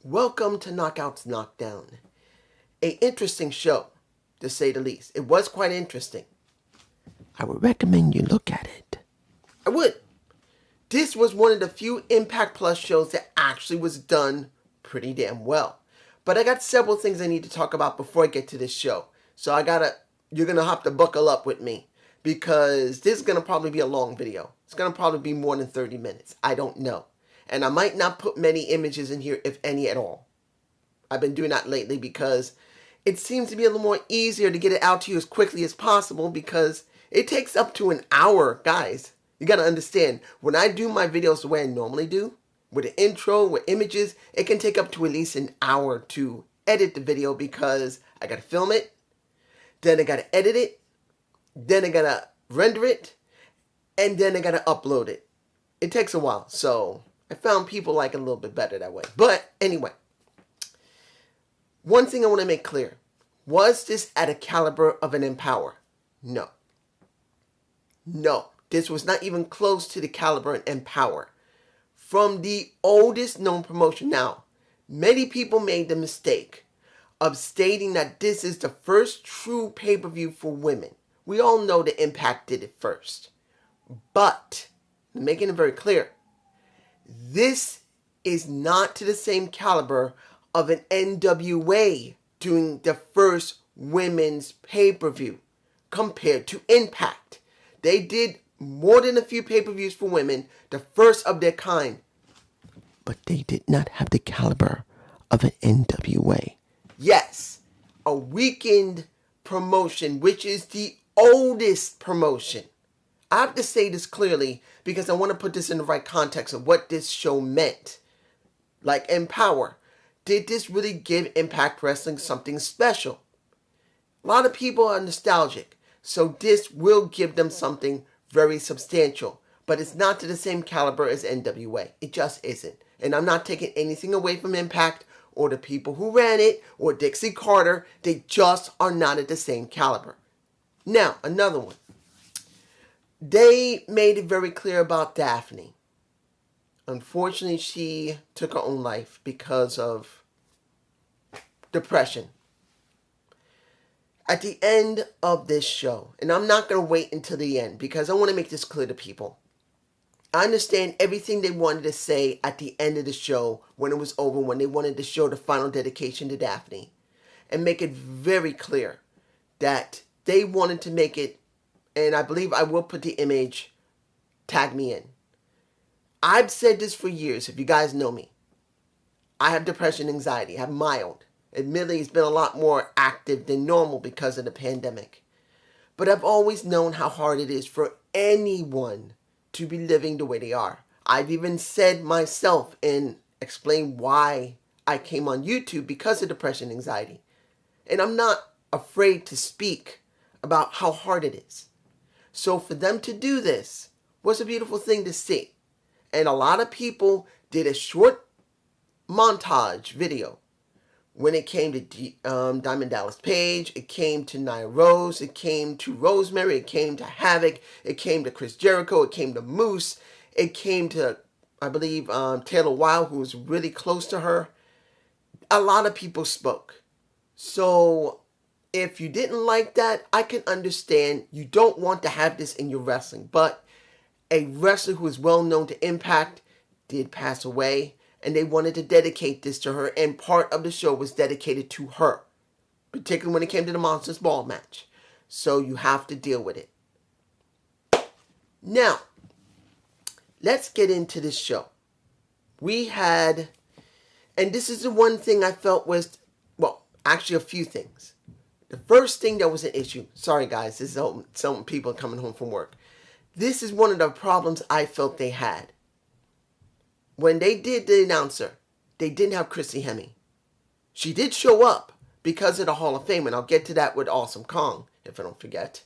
Welcome to Knockdown. A interesting show, to say the least. It was quite interesting. I would recommend you look at it. I would. This was one of the few Impact Plus shows that actually was done pretty damn well. But I got several things I need to talk about before I get to this show. So you're going to have to buckle up with me. Because this is going to probably be a long video. It's going to probably be more than 30 minutes. I don't know. And I might not put many images in here, if any at all. I've been doing that lately because it seems to be a little more easier to get it out to you as quickly as possible because it takes up to an hour, guys. You got to understand, when I do my videos the way I normally do, with an intro, with images, it can take up to at least an hour to edit the video because I got to film it, then I got to edit it, then I got to render it, and then I got to upload it. It takes a while, so I found people like it a little bit better that way. But anyway, one thing I want to make clear. Was this at a caliber of an Empower? No. No. This was not even close to the caliber of Empower. From the oldest known promotion. Now, many people made the mistake of stating that this is the first true pay-per-view for women. We all know the Impact did it first. But, making it very clear, this is not to the same caliber of an NWA doing the first women's pay-per-view compared to Impact. They did more than a few pay-per-views for women, the first of their kind. But they did not have the caliber of an NWA. Yes, a weekend promotion, which is the oldest promotion. I have to say this clearly because I want to put this in the right context of what this show meant. Like Empower. Did this really give Impact Wrestling something special? A lot of people are nostalgic, so this will give them something very substantial. But it's not to the same caliber as NWA. It just isn't. And I'm not taking anything away from Impact or the people who ran it or Dixie Carter. They just are not at the same caliber. Now, another one. They made it very clear about Daphne. Unfortunately, she took her own life because of depression. At the end of this show, and I'm not going to wait until the end because I want to make this clear to people. I understand everything they wanted to say at the end of the show when it was over, when they wanted to show the final dedication to Daphne. And make it very clear that they wanted to make it, and I believe I will put the image, tag me in. I've said this for years, if you guys know me. I have depression and anxiety. I have mild. Admittedly, it's been a lot more active than normal because of the pandemic. But I've always known how hard it is for anyone to be living the way they are. I've even said myself and explained why I came on YouTube because of depression and anxiety. And I'm not afraid to speak about how hard it is. So for them to do this was a beautiful thing to see. And a lot of people did a short montage video when it came to Diamond Dallas Page, it came to Nia Rose, it came to Rosemary, it came to Havoc, it came to Chris Jericho, it came to Moose, it came to, I believe, Taylor Wilde, who was really close to her. A lot of people spoke. So if you didn't like that, I can understand. You don't want to have this in your wrestling, but a wrestler who is well known to Impact did pass away, and they wanted to dedicate this to her, and part of the show was dedicated to her, particularly when it came to the Monsters Ball match. So you have to deal with it. Now, let's get into this show. We had, and this is the one thing I felt was, well, actually a few things. The first thing that was an issue, sorry guys, this is some people coming home from work. This is one of the problems I felt they had. When they did the announcer, they didn't have Chrissy Hemme. She did show up because of the Hall of Fame, and I'll get to that with Awesome Kong, if I don't forget.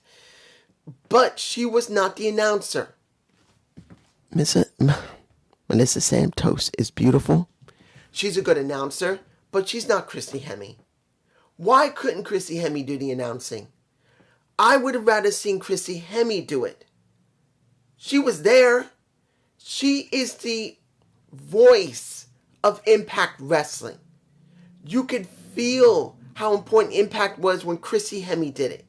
But she was not the announcer. Melissa Santos is beautiful. She's a good announcer, but she's not Chrissy Hemme. Why couldn't Chrissy Hemme do the announcing? I would have rather seen Chrissy Hemme do it. She was there. She is the voice of Impact Wrestling. You could feel how important Impact was when Chrissy Hemme did it.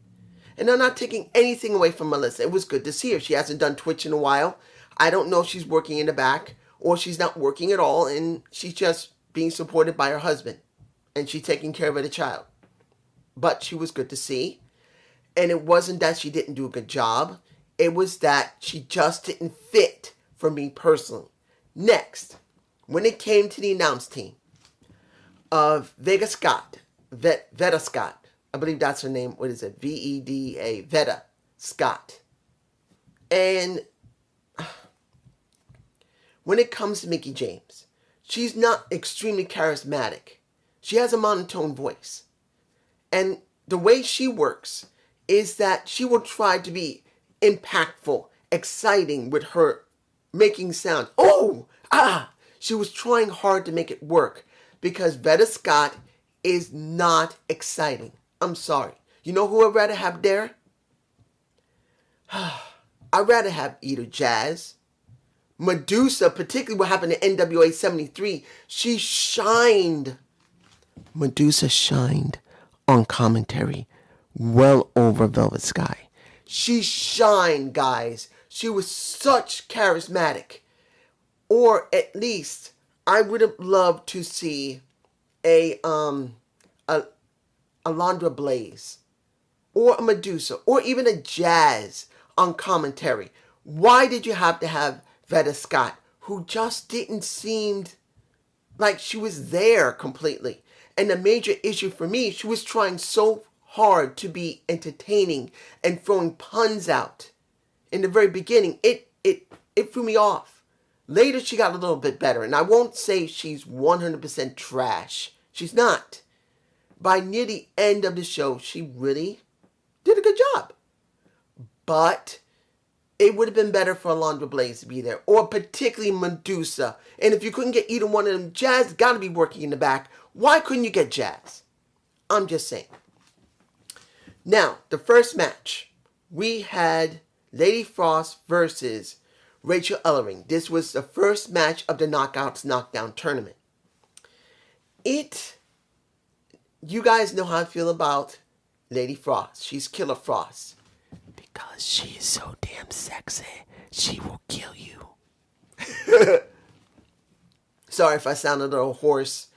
And I'm not taking anything away from Melissa. It was good to see her. She hasn't done Twitch in a while. I don't know if she's working in the back or she's not working at all and she's just being supported by her husband. And she's taking care of the child. But she was good to see. And it wasn't that she didn't do a good job. It was that she just didn't fit for me personally. Next, when it came to the announce team of Veda Scott, I believe that's her name. What is it? Veda, Veda Scott. And when it comes to Mickie James, she's not extremely charismatic. She has a monotone voice. And the way she works is that she will try to be impactful, exciting with her making sound. She was trying hard to make it work because Veda Scott is not exciting. I'm sorry. You know who I'd rather have there? I'd rather have either Jazz, Medusa, particularly what happened in NWA 73. She shined. Medusa shined on commentary well over Velvet Sky. She shined, guys. She was such charismatic. Or at least I would have loved to see a Alundra Blaze or a Medusa or even a Jazz on commentary. Why did you have to have Veda Scott, who just didn't seem like she was there completely? And the major issue for me, she was trying so hard to be entertaining and throwing puns out. In the very beginning, it threw me off. Later, she got a little bit better. And I won't say she's 100% trash. She's not. By near the end of the show, she really did a good job. But it would have been better for Alundra Blaze to be there. Or particularly Medusa. And if you couldn't get either one of them, Jazz got to be working in the back. Why couldn't you get Jazz? I'm just saying. Now, the first match. We had Lady Frost versus Rachel Ellering. This was the first match of the Knockdown tournament. You guys know how I feel about Lady Frost. She's Killer Frost. Because she is so damn sexy, she will kill you. Sorry if I sound a little hoarse.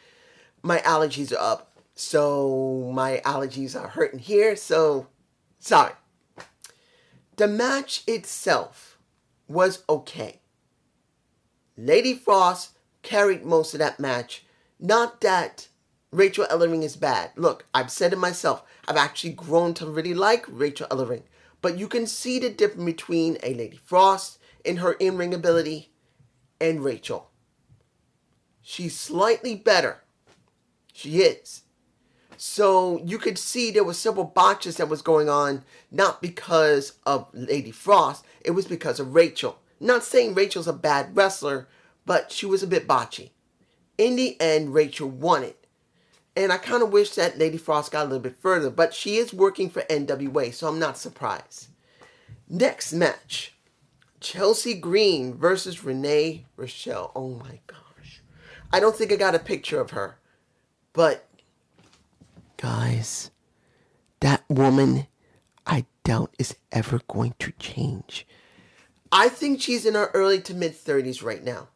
My allergies are up. So my allergies are hurting here. So, sorry. The match itself was okay. Lady Frost carried most of that match. Not that Rachel Ellering is bad. Look, I've said it myself. I've actually grown to really like Rachel Ellering. But you can see the difference between a Lady Frost in her in-ring ability and Rachel. She's slightly better. She is. So you could see there were several botches that was going on, not because of Lady Frost. It was because of Rachel. Not saying Rachel's a bad wrestler, but she was a bit botchy. In the end, Rachel won it. And I kind of wish that Lady Frost got a little bit further, but she is working for NWA, so I'm not surprised. Next match, Chelsea Green versus Renee Rochelle. Oh my gosh. I don't think I got a picture of her, but guys, that woman, I doubt is ever going to change. I think she's in her early to mid 30s right now.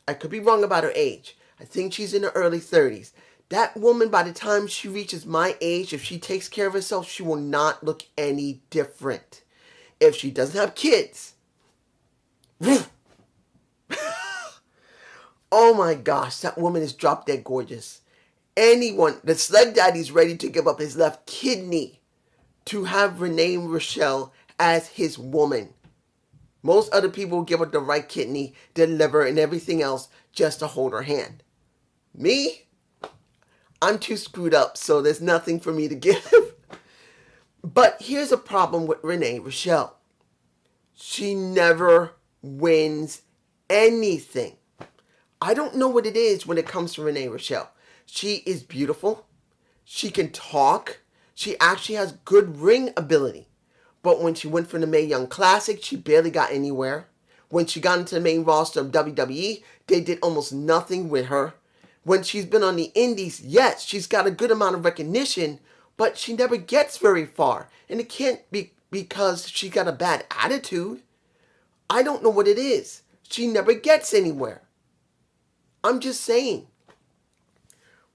I could be wrong about her age. I think she's in her early 30s. That woman, by the time she reaches my age, if she takes care of herself, she will not look any different. If she doesn't have kids. Oh my gosh, that woman is drop dead gorgeous. Anyone, the sled daddy's ready to give up his left kidney to have Renee Rochelle as his woman. Most other people will give up the right kidney, the liver, and everything else just to hold her hand. Me? I'm too screwed up, so there's nothing for me to give. But here's a problem with Renee Rochelle. She never wins anything. I don't know what it is when it comes to Renee Rochelle. She is beautiful. She can talk. She actually has good ring ability. But when she went for the Mae Young Classic, she barely got anywhere. When she got into the main roster of WWE, they did almost nothing with her. When she's been on the indies, yes, she's got a good amount of recognition, but she never gets very far. And it can't be because she got a bad attitude. I don't know what it is. She never gets anywhere. I'm just saying.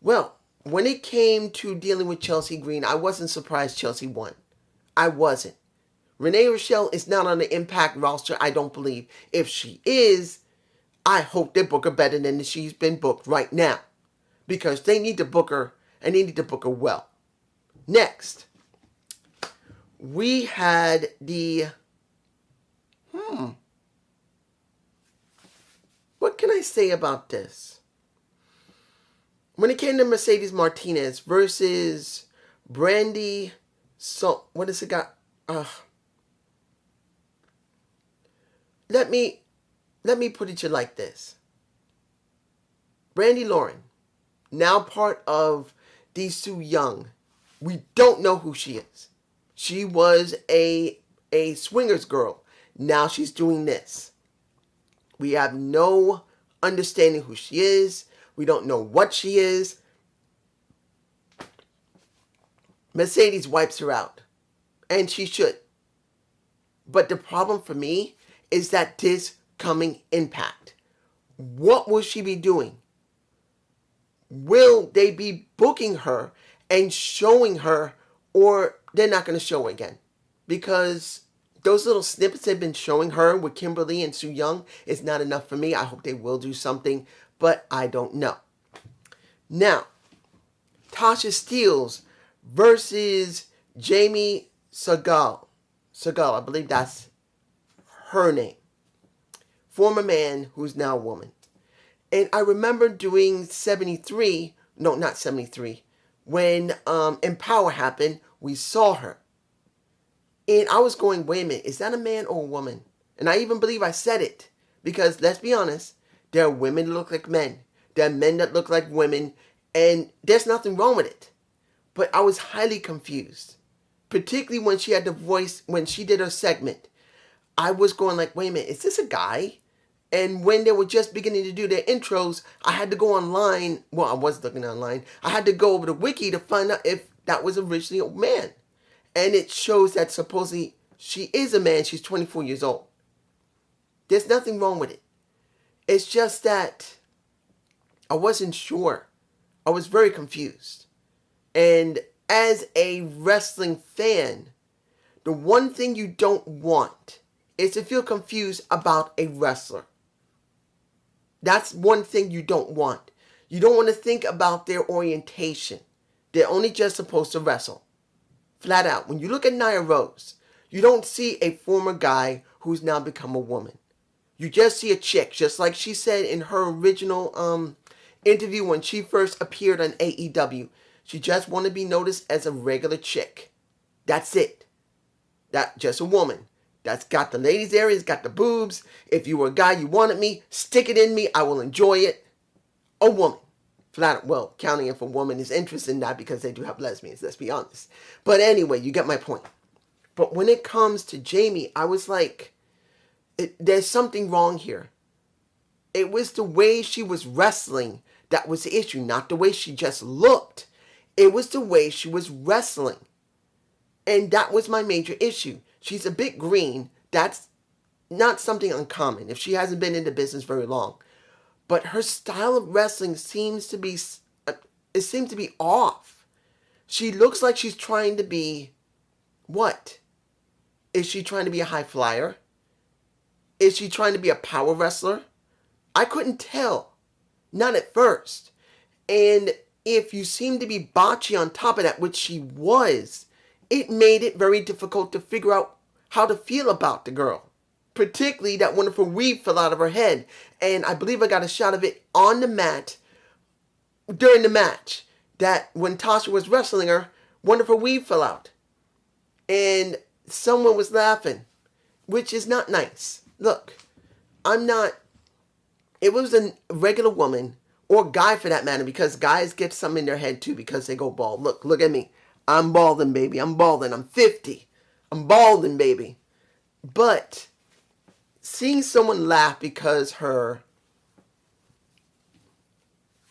Well, when it came to dealing with Chelsea Green, I wasn't surprised Chelsea won. I wasn't. Renee Rochelle is not on the Impact roster, I don't believe. If she is, I hope they book her better than she's been booked right now. Because they need to book her, and they need to book her well. Next, we had the... What can I say about this? When it came to Mercedes Martinez versus Brandy... So, what has it got? Let me put it to you like this. Brandy Lauren, now part of the Sue Young. We don't know who she is. She was a swingers girl. Now she's doing this. We have no understanding who she is. We don't know what she is. Mercedes wipes her out. And she should. But the problem for me is that this coming Impact. What will she be doing? Will they be booking her and showing her, or they're not going to show her again? Because those little snippets they've been showing her with Kimberly and Sue Young is not enough for me. I hope they will do something, but I don't know. Now, Tasha Steelz versus Jamie Segal. Segal, I believe that's her name. Former man who's now a woman. And I remember doing 73, no, not 73, when Empower happened, we saw her. And I was going, wait a minute, is that a man or a woman? And I even believe I said it. Because, let's be honest, there are women that look like men. There are men that look like women. And there's nothing wrong with it. But I was highly confused. Particularly when she had the voice, when she did her segment. I was going like, wait a minute, is this a guy? And when they were just beginning to do their intros, I had to go online. Well, I was looking online. I had to go over the wiki to find out if that was originally a man. And it shows that supposedly she is a man. She's 24 years old. There's nothing wrong with it. It's just that I wasn't sure. I was very confused. And as a wrestling fan, the one thing you don't want is to feel confused about a wrestler. That's one thing you don't want. You don't want to think about their orientation. They're only just supposed to wrestle. Flat out. When you look at Nia Rose, you don't see a former guy who's now become a woman. You just see a chick, just like she said in her original interview when she first appeared on AEW. She just wanted to be noticed as a regular chick. That's it. That just a woman. That's got the ladies areas, got the boobs. If you were a guy, you wanted me, stick it in me. I will enjoy it. A woman. Flat, well, counting if a woman is interested in that because they do have lesbians, let's be honest. But anyway, you get my point. But when it comes to Jamie, I was like, there's something wrong here. It was the way she was wrestling that was the issue, not the way she just looked. It was the way she was wrestling. And that was my major issue. She's a bit green. That's not something uncommon if she hasn't been in the business very long. But her style of wrestling seems to be off. She looks like she's trying to be, what? Is she trying to be a high flyer? Is she trying to be a power wrestler? I couldn't tell. Not at first. And if you seem to be botchy on top of that, which she was, it made it very difficult to figure out how to feel about the girl. Particularly that wonderful weave fell out of her head. And I believe I got a shot of it on the mat during the match. That when Tasha was wrestling her, wonderful weave fell out. And someone was laughing, which is not nice. Look, it was a regular woman, or guy for that matter, because guys get something in their head too because they go bald. Look at me. I'm balding, baby. I'm balding. I'm 50. I'm balding, baby. But seeing someone laugh because her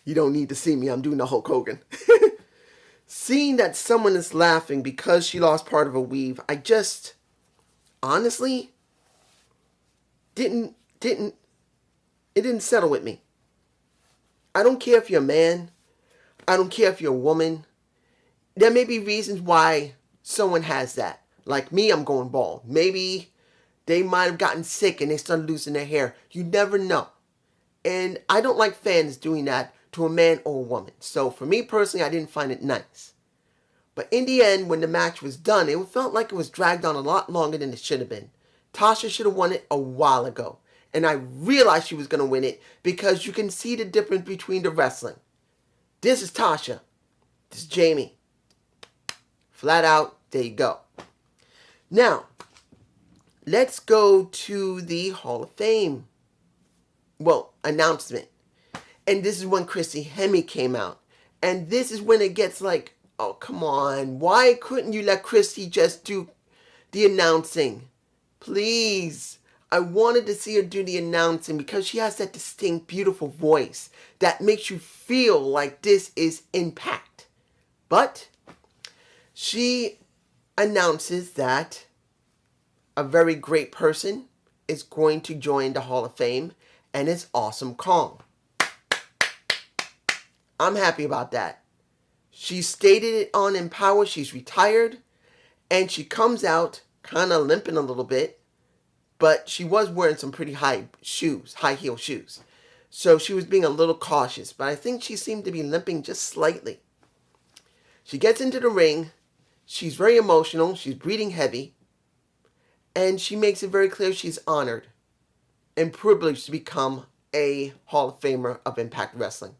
You don't need to see me. I'm doing the Hulk Hogan. Seeing that someone is laughing because she lost part of a weave, I just honestly didn't it didn't settle with me. I don't care if you're a man. I don't care if you're a woman. There may be reasons why someone has that. Like me, I'm going bald. Maybe they might have gotten sick and they started losing their hair. You never know. And I don't like fans doing that to a man or a woman. So for me personally, I didn't find it nice. But in the end, when the match was done, it felt like it was dragged on a lot longer than it should have been. Tasha should have won it a while ago. And I realized she was going to win it because you can see the difference between the wrestling. This is Tasha. This is Jamie. Flat out, there you go. Now, let's go to the Hall of Fame. Well, announcement. And this is when Christy Hemme came out. And this is when it gets like, oh, come on. Why couldn't you let Christy just do the announcing? Please. I wanted to see her do the announcing because she has that distinct, beautiful voice that makes you feel like this is Impact. But she announces that a very great person is going to join the Hall of Fame, and it's Awesome Kong. I'm happy about that. She stated it on Empower. She's retired, and she comes out kind of limping a little bit, but she was wearing some pretty high heel shoes. So she was being a little cautious, but I think she seemed to be limping just slightly. She gets into the ring. She's very emotional. She's breathing heavy. And she makes it very clear she's honored and privileged to become a Hall of Famer of Impact Wrestling.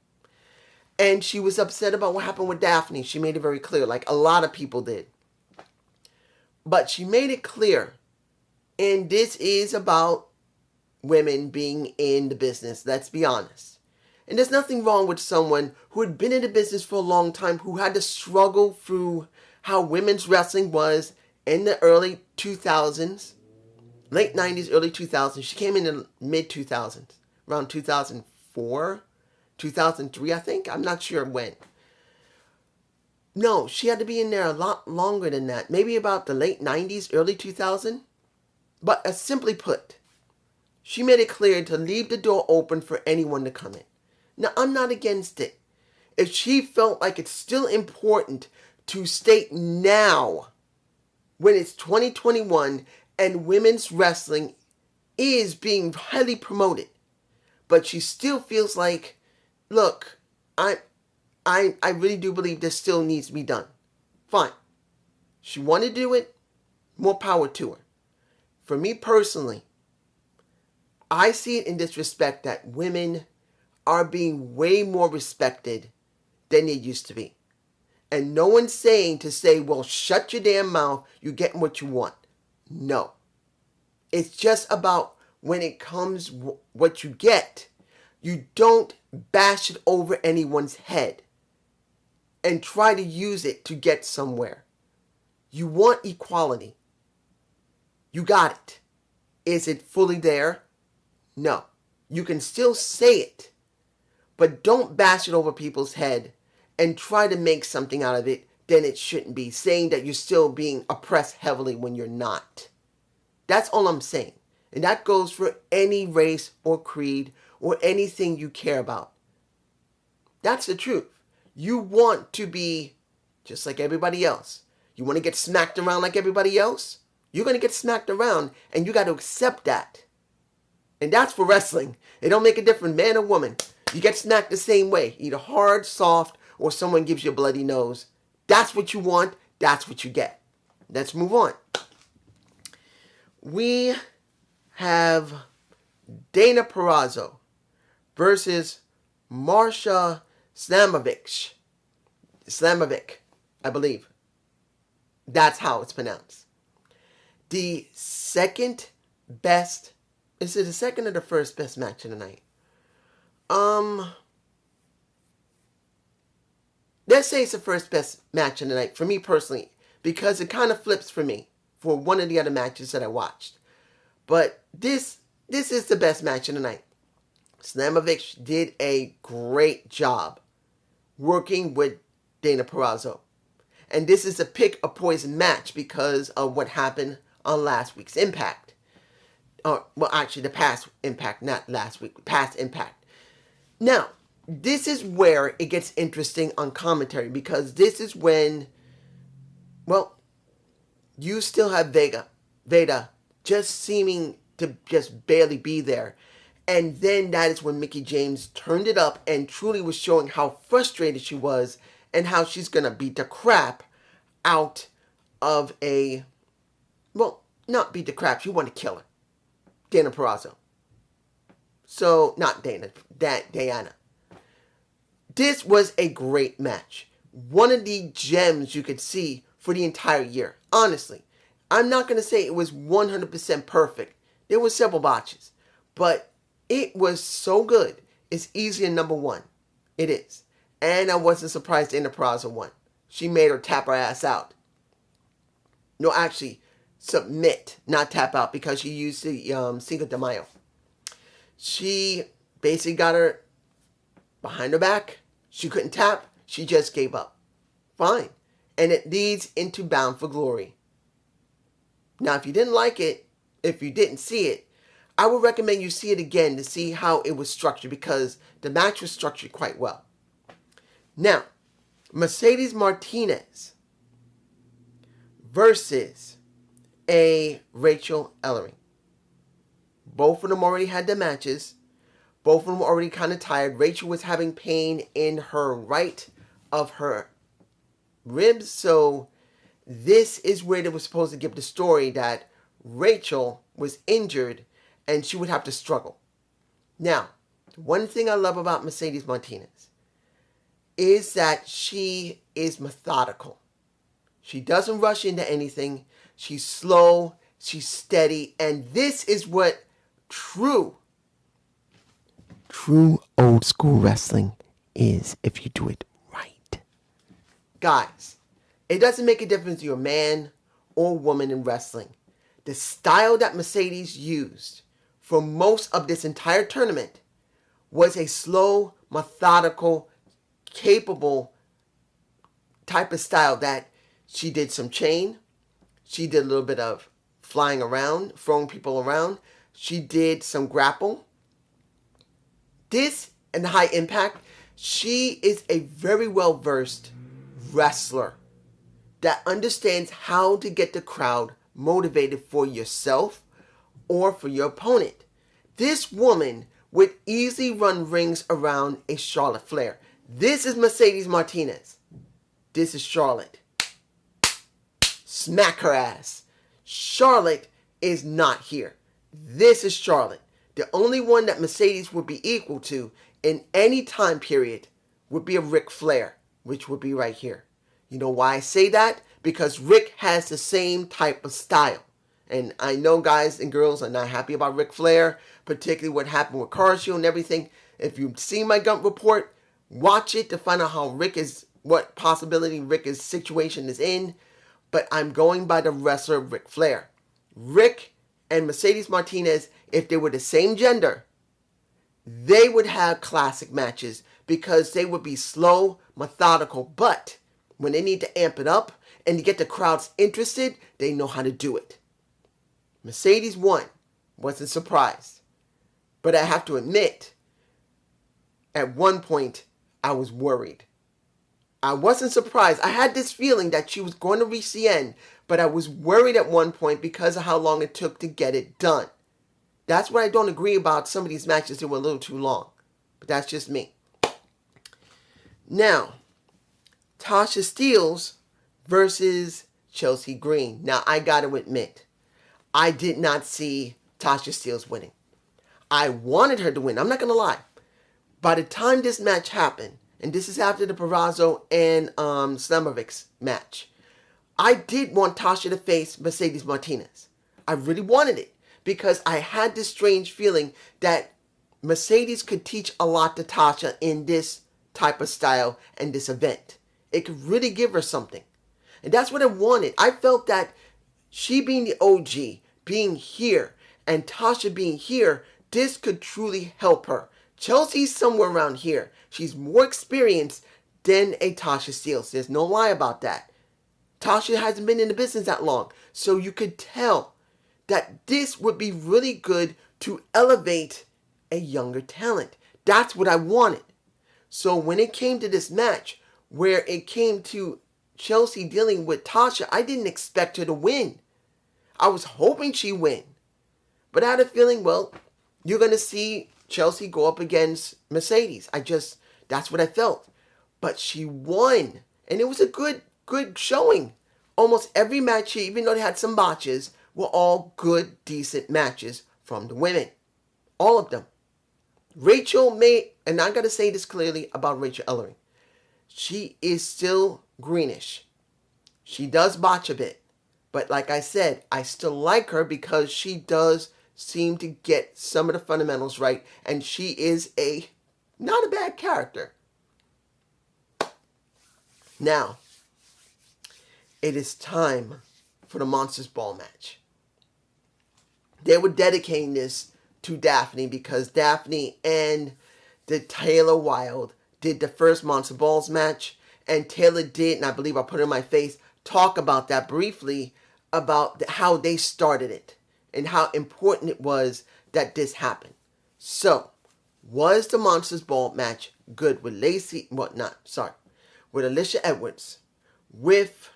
And she was upset about what happened with Daphne. She made it very clear, like a lot of people did. But she made it clear. And this is about women being in the business, let's be honest. And there's nothing wrong with someone who had been in the business for a long time, who had to struggle through how women's wrestling was in the early 2000s, late 90s, early 2000s. She came in the mid 2000s, around 2004, 2003, I think. I'm not sure when. No, she had to be in there a lot longer than that. Maybe about the late 90s, early 2000s. But as simply put, she made it clear to leave the door open for anyone to come in. Now, I'm not against it. If she felt like it's still important to state now, when it's 2021 and women's wrestling is being highly promoted, but she still feels like, look, I really do believe this still needs to be done. Fine. She wanted to do it, more power to her. For me personally, I see it in this respect that women are being way more respected than they used to be. And no one's saying to say, well, shut your damn mouth, you're getting what you want. No. It's just about when it comes what you get, you don't bash it over anyone's head and try to use it to get somewhere. You want equality. You got it. Is it fully there? No. You can still say it, but don't bash it over people's head and try to make something out of it then it shouldn't be, saying that you're still being oppressed heavily when you're not. That's all I'm saying. And that goes for any race or creed or anything you care about. That's the truth. You want to be just like everybody else. You want to get smacked around like everybody else? You're going to get smacked around, and you got to accept that. And that's for wrestling. It don't make a difference, man or woman. You get smacked the same way. Either hard, soft, or someone gives you a bloody nose. That's what you want. That's what you get. Let's move on. We have Dana Perazzo versus Marsha Zlamovic. Zlamovic, I believe. That's how it's pronounced. The second best, is it the second or the first best match of the night? Let's say it's the first best match of the night for me personally, because it kind of flips for me for one of the other matches that I watched. But this is the best match of the night. Zlamovic did a great job working with Dana Perazzo. And this is a pick a poison match because of what happened on last week's Impact. Well, actually, the past Impact, not last week, past Impact. Now, this is where it gets interesting on commentary because this is when, well, you still have Veda just seeming to just barely be there. And then that is when Mickie James turned it up and truly was showing how frustrated she was and how she's going to beat the crap out of not beat the crap. She wanted to kill her. Dana Perazzo. So, not Dana, Diana. This was a great match. One of the gems you could see for the entire year. Honestly, I'm not going to say it was 100% perfect. There were several botches. But it was so good. It's easy in number one. It is. And I wasn't surprised Dana Perazzo won. She made her tap her ass out. No, actually, submit, not tap out, because she used the Cinco de Mayo. She basically got her behind her back. She couldn't tap. She just gave up. Fine. And it leads into Bound for Glory. Now, if you didn't like it, if you didn't see it, I would recommend you see it again to see how it was structured because the match was structured quite well. Now, Mercedes Martinez versus a Rachel Ellering. Both of them already had their matches. Both of them were already kind of tired. Rachel was having pain in her right of her ribs. So this is where they were supposed to give the story that Rachel was injured and she would have to struggle. Now, one thing I love about Mercedes Martinez is that she is methodical. She doesn't rush into anything. She's slow. She's steady. And this is what true old school wrestling is if you do it right. Guys, it doesn't make a difference if you're a man or woman in wrestling. The style that Mercedes used for most of this entire tournament was a slow, methodical, capable type of style that she did some chain. She did a little bit of flying around, throwing people around. She did some grapple. This and the high impact, she is a very well-versed wrestler that understands how to get the crowd motivated for yourself or for your opponent. This woman would easily run rings around a Charlotte Flair. This is Mercedes Martinez. This is Charlotte. Smack her ass. Charlotte is not here. This is Charlotte. The only one that Mercedes would be equal to in any time period would be a Ric Flair, which would be right here. You know why I say that? Because Ric has the same type of style. And I know guys and girls are not happy about Ric Flair, particularly what happened with Carshield and everything. If you've seen my Gump Report, watch it to find out how what possibility Rick's situation is in. But I'm going by the wrestler Ric Flair. Ric and Mercedes Martinez, if they were the same gender, they would have classic matches because they would be slow, methodical. But when they need to amp it up and to get the crowds interested, they know how to do it. Mercedes won. Wasn't surprised. But I have to admit, at one point, I was worried. I wasn't surprised. I had this feeling that she was going to reach the end, but I was worried at one point because of how long it took to get it done. That's what I don't agree about some of these matches. They were a little too long. But that's just me. Now, Tasha Steelz versus Chelsea Green. Now, I got to admit, I did not see Tasha Steelz winning. I wanted her to win. I'm not going to lie. By the time this match happened, and this is after the Perazzo and Zlamovic match, I did want Tasha to face Mercedes Martinez. I really wanted it because I had this strange feeling that Mercedes could teach a lot to Tasha in this type of style and this event. It could really give her something. And that's what I wanted. I felt that she being the OG, being here, and Tasha being here, this could truly help her. Chelsea's somewhere around here. She's more experienced than a Tasha Steelz. There's no lie about that. Tasha hasn't been in the business that long. So you could tell that this would be really good to elevate a younger talent. That's what I wanted. So when it came to this match, where it came to Chelsea dealing with Tasha, I didn't expect her to win. I was hoping she'd win. But I had a feeling, well, you're going to see Chelsea go up against Mercedes. That's what I felt. But she won. And it was a good showing. Almost every match, even though they had some botches, were all good, decent matches from the women. All of them. Rachel made, and I got to say this clearly about Rachel Ellering. She is still greenish. She does botch a bit. But like I said, I still like her because she does seem to get some of the fundamentals right. And she is not a bad character. Now, it is time for the Monsters Ball match. They were dedicating this to Daphne because Daphne and the Taylor Wilde did the first Monster Balls match. And Taylor did, and I believe I put it in my face, talk about that briefly, about how they started it and how important it was that this happened. So, was the Monsters Ball match good with with Alicia Edwards, with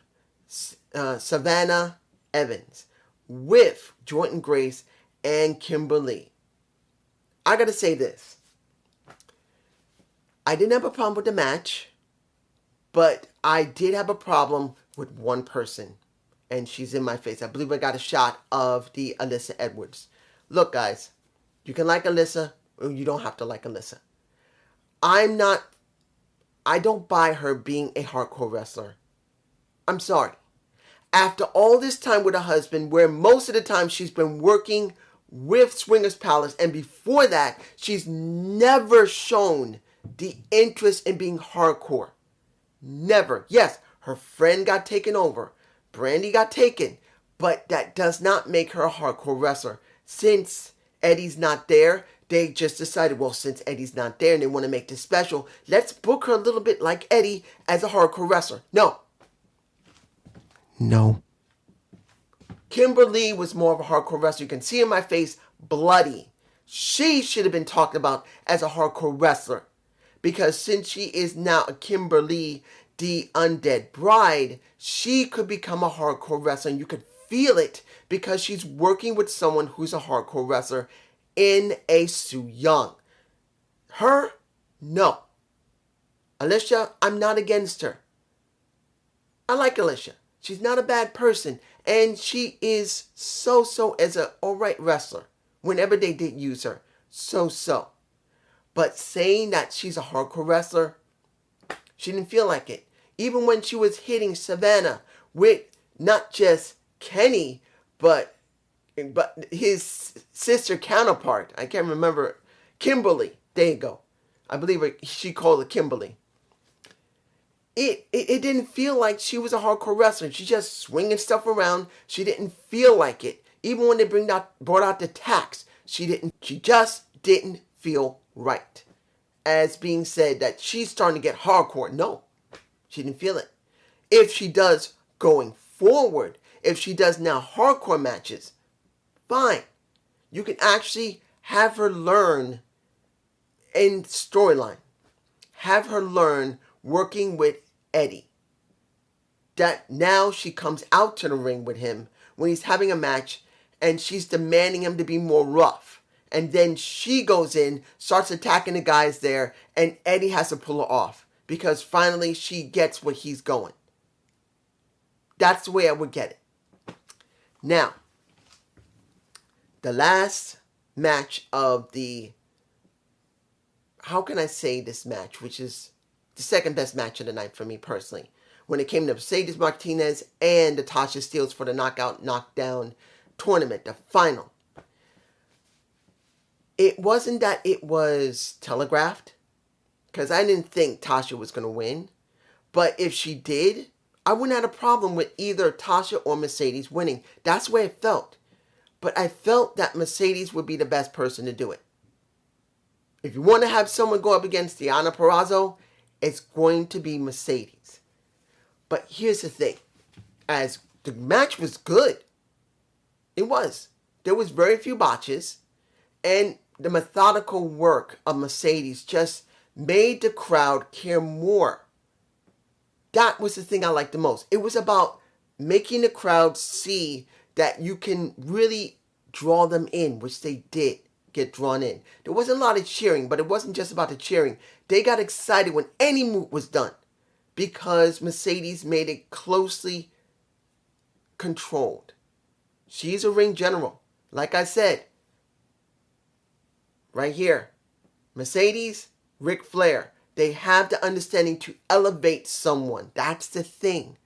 Savannah Evans, with Jordan Grace, and Kimberly? I gotta say this. I didn't have a problem with the match, but I did have a problem with one person. And she's in my face. I believe I got a shot of the Alyssa Edwards. Look, guys, you can like Alyssa, or you don't have to like Alyssa. I don't buy her being a hardcore wrestler. I'm sorry. After all this time with her husband, where most of the time she's been working with Swingers Palace, and before that, she's never shown the interest in being hardcore. Never. Yes, her friend got taken over. Brandy got taken, but that does not make her a hardcore wrestler. Since Eddie's not there, they just decided, well, since Eddie's not there and they want to make this special, let's book her a little bit like Eddie as a hardcore wrestler. No. Kimberly was more of a hardcore wrestler. You can see in my face, bloody. She should have been talked about as a hardcore wrestler. Because since she is now a Kimberly, the Undead Bride, she could become a hardcore wrestler. And you could feel it because she's working with someone who's a hardcore wrestler in a Su Yung. Her? No. Alicia, I'm not against her. I like Alicia. She's not a bad person. And she is so as a alright wrestler. Whenever they did use her. So. But saying that she's a hardcore wrestler, she didn't feel like it. Even when she was hitting Savannah with not just Kenny, but his sister counterpart. I can't remember. Kimberly. There you go. I believe she called it Kimberly. It didn't feel like she was a hardcore wrestler. She just swinging stuff around. She didn't feel like it. Even when they brought out the tacks, she just didn't feel right. As being said that she's starting to get hardcore. No, she didn't feel it. If she does going forward, if she does now hardcore matches, fine. You can actually have her learn in storyline. Have her learn working with Eddie. That now she comes out to the ring with him when he's having a match and she's demanding him to be more rough. And then she goes in, starts attacking the guys there, and Eddie has to pull her off. Because finally she gets where he's going. That's the way I would get it. Now, the last match of the... How can I say this match? Which is the second best match of the night for me personally. When it came to Mercedes Martinez and the Tasha Steelz for the Knockdown tournament, the final. It wasn't that it was telegraphed, because I didn't think Tasha was going to win. But if she did, I wouldn't have a problem with either Tasha or Mercedes winning. That's the way it felt. But I felt that Mercedes would be the best person to do it. If you want to have someone go up against Deonna Purrazzo, it's going to be Mercedes. But here's the thing. As the match was good. It was. There was very few botches. And the methodical work of Mercedes just made the crowd care more. That was the thing I liked the most. It was about making the crowd see that you can really draw them in, which they did get drawn in. There wasn't a lot of cheering, but it wasn't just about the cheering. They got excited when any move was done because Mercedes made it closely controlled. She's a ring general. Like I said, right here, Mercedes, Ric Flair, they have the understanding to elevate someone. That's the thing.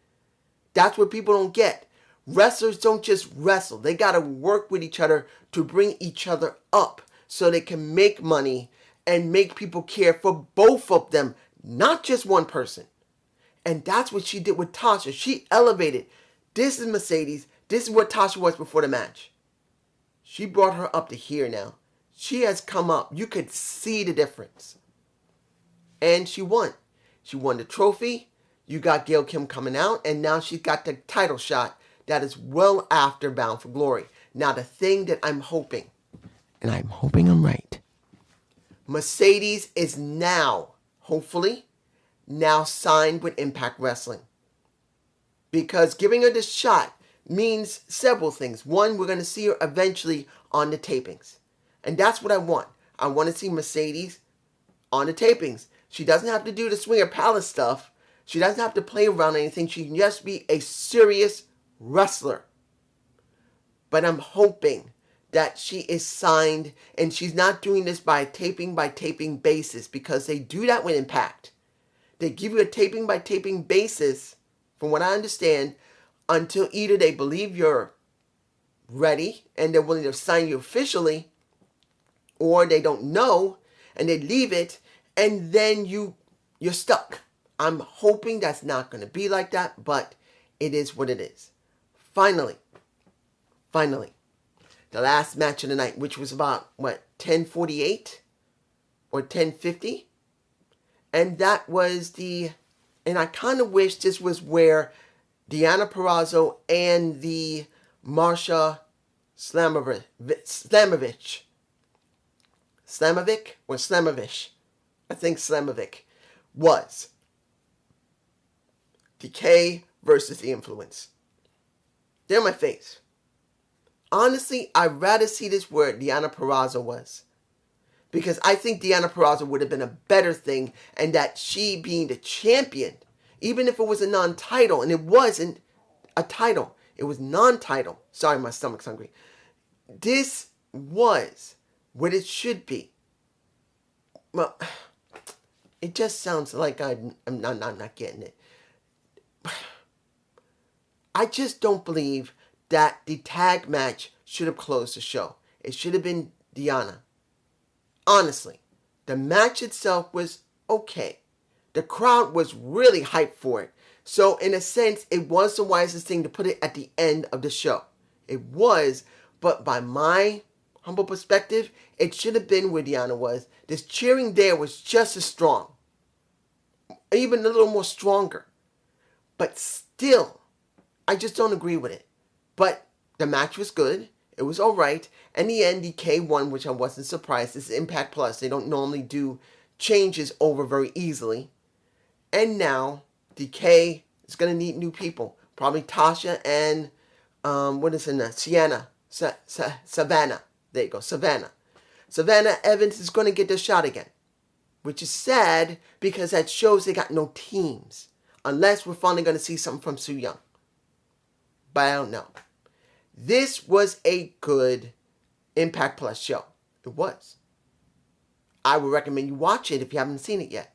That's what people don't get. Wrestlers don't just wrestle. They got to work with each other to bring each other up so they can make money and make people care for both of them, not just one person. And that's what she did with Tasha. She elevated. This is Mercedes. This is what Tasha was before the match. She brought her up to here now. She has come up. You could see the difference. And she won. She won the trophy. You got Gail Kim coming out. And now she's got the title shot that is well after Bound for Glory. Now the thing that I'm hoping, and I'm hoping I'm right, Mercedes is now, hopefully, now signed with Impact Wrestling. Because giving her this shot means several things. One, we're going to see her eventually on the tapings. And that's what I want. I want to see Mercedes on the tapings. She doesn't have to do the Swinger Palace stuff. She doesn't have to play around anything. She can just be a serious wrestler. But I'm hoping that she is signed and she's not doing this by taping basis, because they do that with Impact. They give you a taping by taping basis, from what I understand, until either they believe you're ready and they're willing to sign you officially, or they don't know and they leave it and then you're stuck. I'm hoping that's not going to be like that, but it is what it is. Finally, the last match of the night, which was about, 10:48 or 10:50? And that was and I kind of wish this was where Deonna Purrazzo and the Marsha Zlamovic or Zlamovic, I think Zlamovic, was Decay versus The Influence. They're my face. Honestly, I'd rather see this where Deonna Purrazzo was. Because I think Deonna Purrazzo would have been a better thing, and that she being the champion, even if it was a non-title, and it wasn't a title, it was non-title. Sorry, my stomach's hungry. This was what it should be. Well, it just sounds like I'm not getting it. I just don't believe that the tag match should have closed the show. It should have been Deonna. Honestly, the match itself was okay. The crowd was really hyped for it. So in a sense, it was the wisest thing to put it at the end of the show. It was, but by my humble perspective, it should have been where Deonna was. This cheering there was just as strong. Even a little more stronger. But still, I just don't agree with it. But the match was good. It was alright. In the end, DK won, which I wasn't surprised. This is Impact Plus. They don't normally do changes over very easily. And now, DK is going to need new people. Probably Tasha and, Savannah. There you go, Savannah. Savannah Evans is going to get their shot again. Which is sad, because that shows they got no teams. Unless we're finally going to see something from Su Yung. But I don't know. This was a good Impact Plus show. It was. I would recommend you watch it if you haven't seen it yet.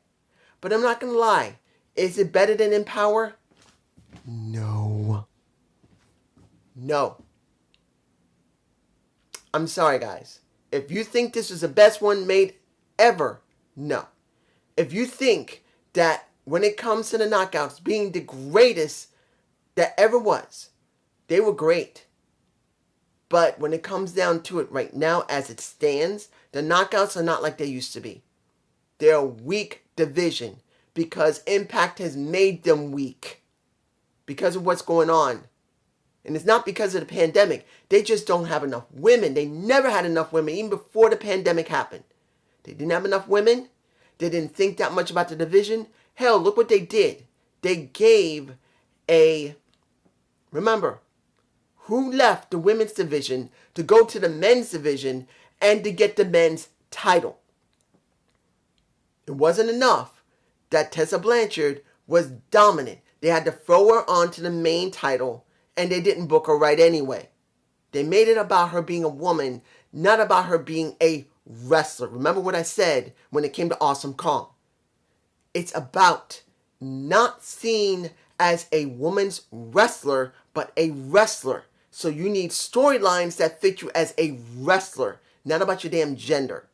But I'm not going to lie. Is it better than Empower? No. I'm sorry, guys. If you think this is the best one made ever, no. If you think that when it comes to the knockouts being the greatest that ever was, they were great. But when it comes down to it right now, as it stands, The knockouts are not like they used to be. They're a weak division because Impact has made them weak because of what's going on. And it's not because of the pandemic. They just don't have enough women. They never had enough women, even before the pandemic happened. They didn't have enough women. They didn't think that much about the division. Hell, look what they did. They gave remember, who left the women's division to go to the men's division and to get the men's title? It wasn't enough that Tessa Blanchard was dominant. They had to throw her onto the main title, and they didn't book her right anyway. They made it about her being a woman, not about her being a wrestler. Remember what I said when it came to Awesome Kong. It's about not seen as a woman's wrestler, but a wrestler. So you need storylines that fit you as a wrestler, not about your damn gender.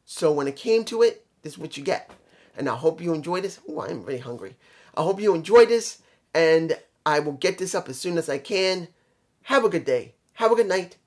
So when it came to it, this is what you get. And I hope you enjoy this. Oh, I'm really hungry. I hope you enjoy this, and I will get this up as soon as I can. Have a good day. Have a good night.